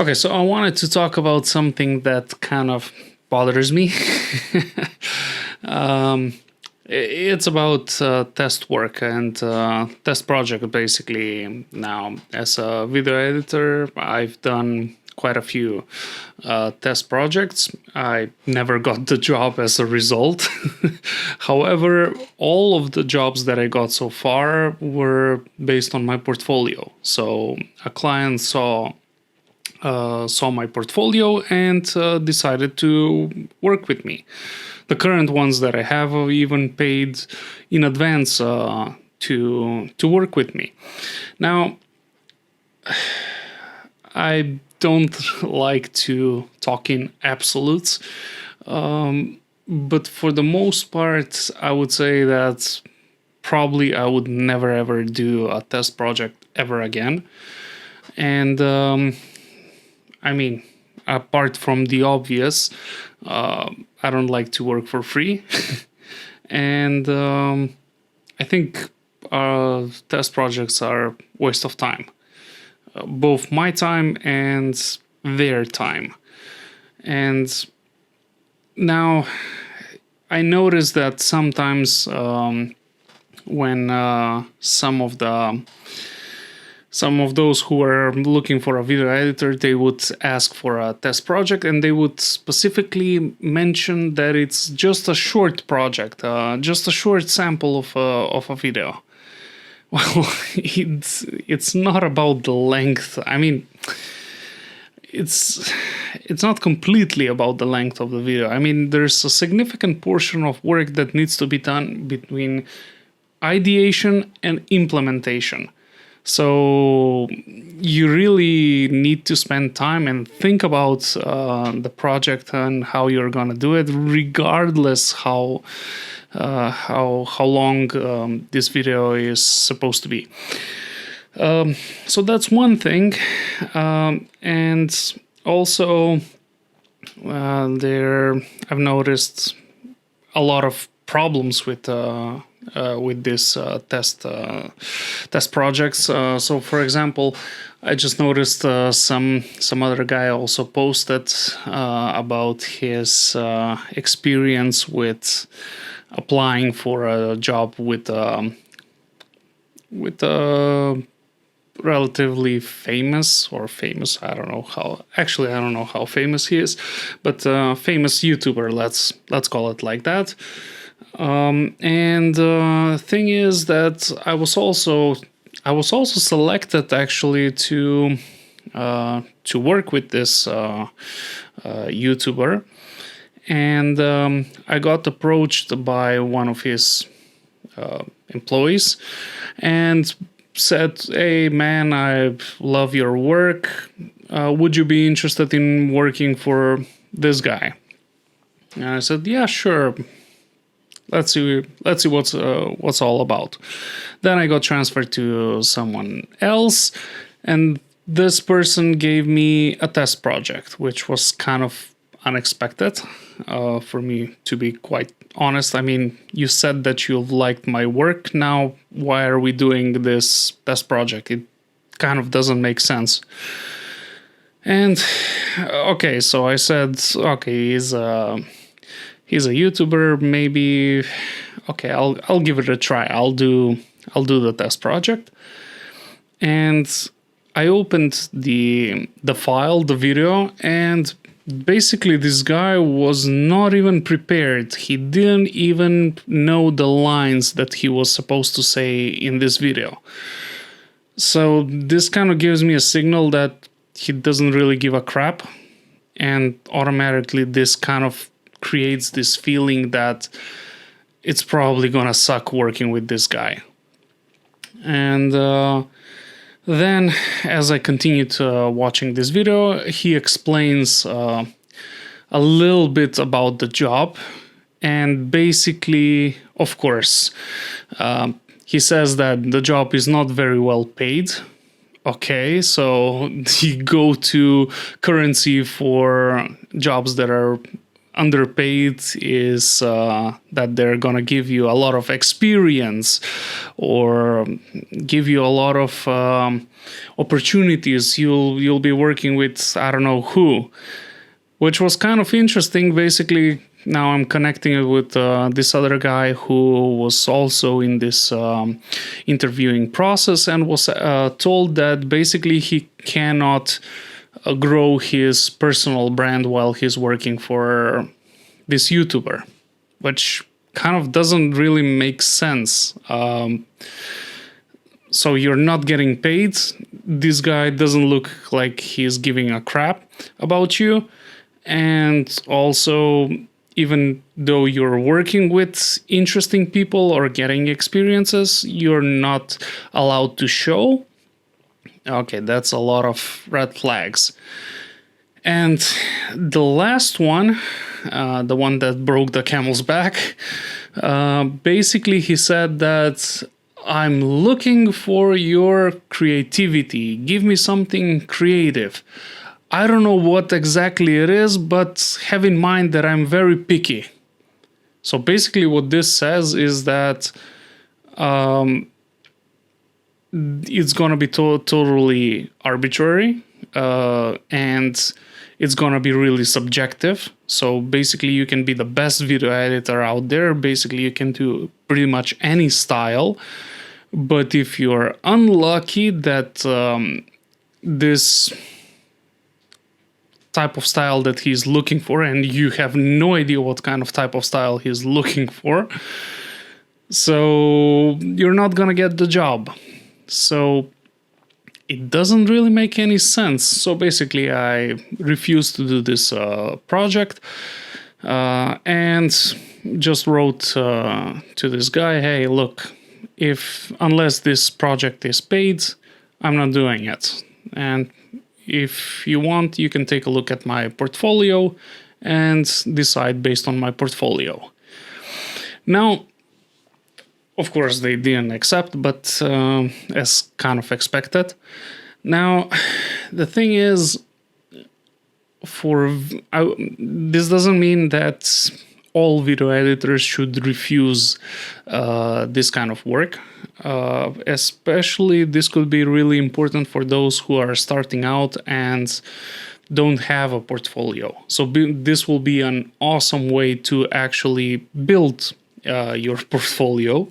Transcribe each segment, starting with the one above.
Okay, so I wanted to talk about something that kind of bothers me. um, it's about test work and test project, basically. Now, as a video editor, I've done quite a few test projects. I never got the job as a result. However, all of the jobs that I got so far were based on my portfolio. So a client saw my portfolio and decided to work with me. The current ones that I have even paid in advance to work with me. Now, I don't like to talk in absolutes, but for the most part, I would say that probably I would never ever do a test project ever again. And I mean, apart from the obvious, I don't like to work for free. And I think test projects are waste of time. Both my time and their time. And now I notice that sometimes when some of those who are looking for a video editor, they would ask for a test project, and they would specifically mention that it's just a short project, just a short sample of a video. Well, it's not about the length. I mean, it's not completely about the length of the video. I mean, there's a significant portion of work that needs to be done between ideation and implementation. So you really need to spend time and think about the project and how you're gonna do it, regardless how long this video is supposed to be. So that's one thing, and also I've noticed a lot of problems with this test projects. So, for example, I just noticed some other guy also posted about his experience with applying for a job with a relatively famous. I don't know how famous he is, but famous YouTuber. Let's call it like that. And the thing is that I was also selected actually to work with this YouTuber, and I got approached by one of his employees and said, "Hey man, I love your work. Would you be interested in working for this guy?" And I said, "Yeah, sure. Let's see what's all about." Then I got transferred to someone else, and this person gave me a test project, which was kind of unexpected for me, to be quite honest. I mean, you said that you liked my work. Now, why are we doing this test project? It kind of doesn't make sense. And okay, so I said, okay, he's a YouTuber, maybe. Okay, I'll give it a try. I'll do the test project. And I opened the file, the video, and basically this guy was not even prepared. He didn't even know the lines that he was supposed to say in this video. So this kind of gives me a signal that he doesn't really give a crap, and automatically this kind of creates this feeling that it's probably gonna suck working with this guy. And then as I continued watching this video, he explains a little bit about the job, and basically, of course, he says that the job is not very well paid. Okay, so the go-to currency for jobs that are underpaid is that they're gonna give you a lot of experience or give you a lot of opportunities. You'll be working with I don't know who, which was kind of interesting. Basically, now I'm connecting it with this other guy who was also in this interviewing process and was told that basically he cannot grow his personal brand while he's working for this YouTuber, which kind of doesn't really make sense. So you're not getting paid. This guy doesn't look like he's giving a crap about you. And also, even though you're working with interesting people or getting experiences, you're not allowed to show. Okay, that's a lot of red flags. And the last one, the one that broke the camel's back, basically he said that I'm looking for your creativity. Give me something creative. I don't know what exactly it is, but have in mind that I'm very picky. So basically what this says is that it's going to be totally arbitrary and it's going to be really subjective. So basically you can be the best video editor out there. Basically you can do pretty much any style. But if you're unlucky that this type of style that he's looking for, and you have no idea what kind of type of style he's looking for, so you're not gonna get the job. So it doesn't really make any sense. So basically I refused to do this project and just wrote to this guy, hey, look, unless this project is paid, I'm not doing it. And if you want, you can take a look at my portfolio and decide based on my portfolio. Now, of course, they didn't accept, but as kind of expected. Now, the thing is, this doesn't mean that all video editors should refuse this kind of work. Especially, this could be really important for those who are starting out and don't have a portfolio. So this will be an awesome way to actually build your portfolio,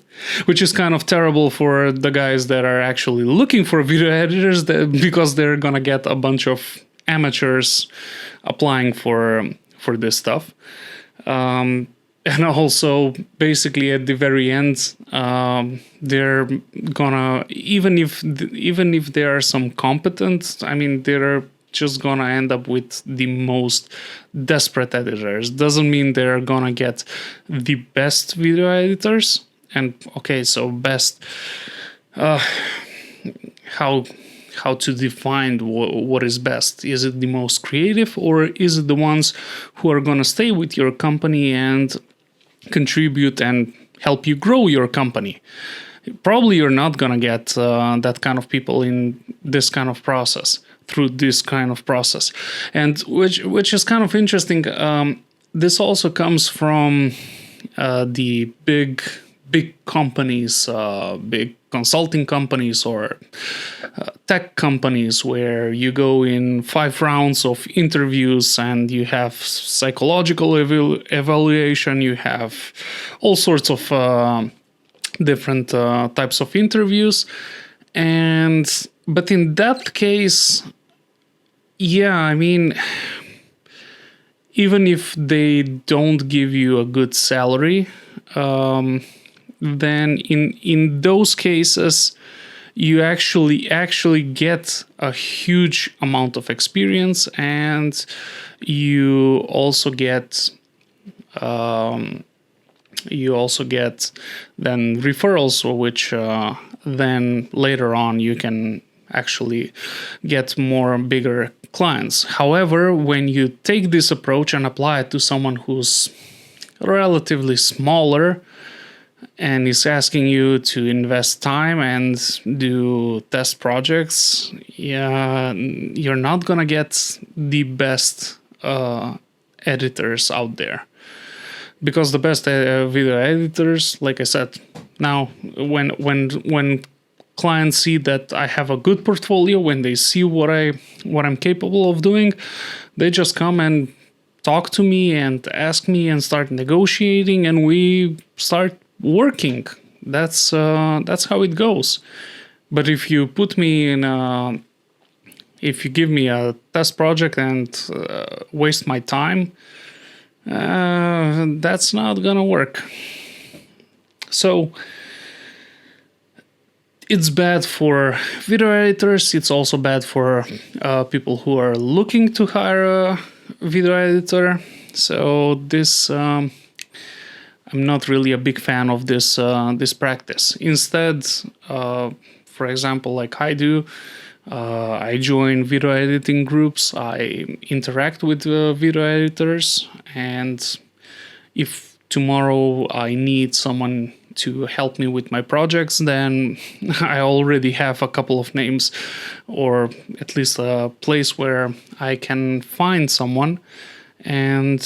which is kind of terrible for the guys that are actually looking for video editors because they're gonna get a bunch of amateurs applying for this stuff. And also, basically, at the very end, they're gonna even if there are some competent, I mean, they're just gonna end up with the most desperate editors. Doesn't mean they're gonna get the best video editors. And okay, so best, how to define what is best? Is it the most creative, or is it the ones who are gonna stay with your company and contribute and help you grow your company? Probably you're not gonna get that kind of people in this kind of process, through this kind of process. And which is kind of interesting. This also comes from the big companies, big consulting companies or tech companies, where you go in 5 rounds of interviews and you have psychological evaluation, you have all sorts of different types of interviews. But in that case, yeah, I mean, even if they don't give you a good salary, then in those cases you actually get a huge amount of experience, and you also get then referrals, which then later on you can actually get more bigger clients. However, when you take this approach and apply it to someone who's relatively smaller and is asking you to invest time and do test projects, yeah, you're not gonna get the best editors out there. Because the best video editors, like I said, now when clients see that I have a good portfolio, when they see what I'm capable of doing, they just come and talk to me and ask me and start negotiating, and we start working. That's how it goes. But if you put me in if you give me a test project and waste my time, that's not gonna work. So it's bad for video editors. It's also bad for people who are looking to hire a video editor. So this I'm not really a big fan of this practice. Instead, for example, like I do, I join video editing groups. I interact with video editors, and if tomorrow I need someone to help me with my projects, then I already have a couple of names, or at least a place where I can find someone, and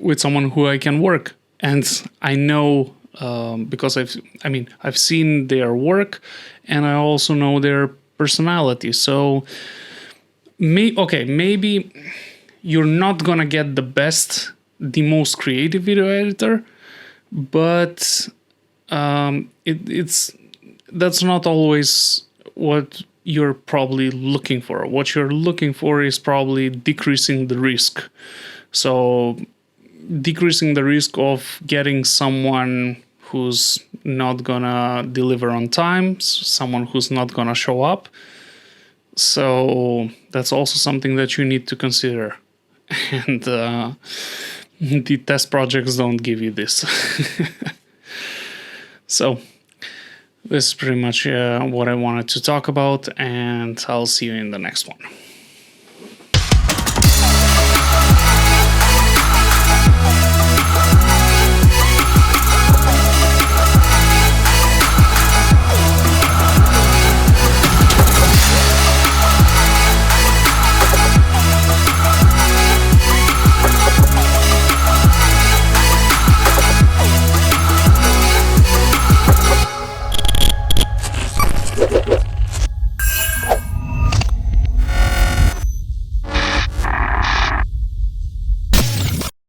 with someone who I can work. And I know because I've seen their work, and I also know their personality. So maybe you're not gonna get the most creative video editor, but that's not always what you're probably looking for. What you're looking for is probably decreasing the risk. So decreasing the risk of getting someone who's not gonna deliver on time, someone who's not gonna show up. So that's also something that you need to consider. And the test projects don't give you this. So this is pretty much what I wanted to talk about, and I'll see you in the next one.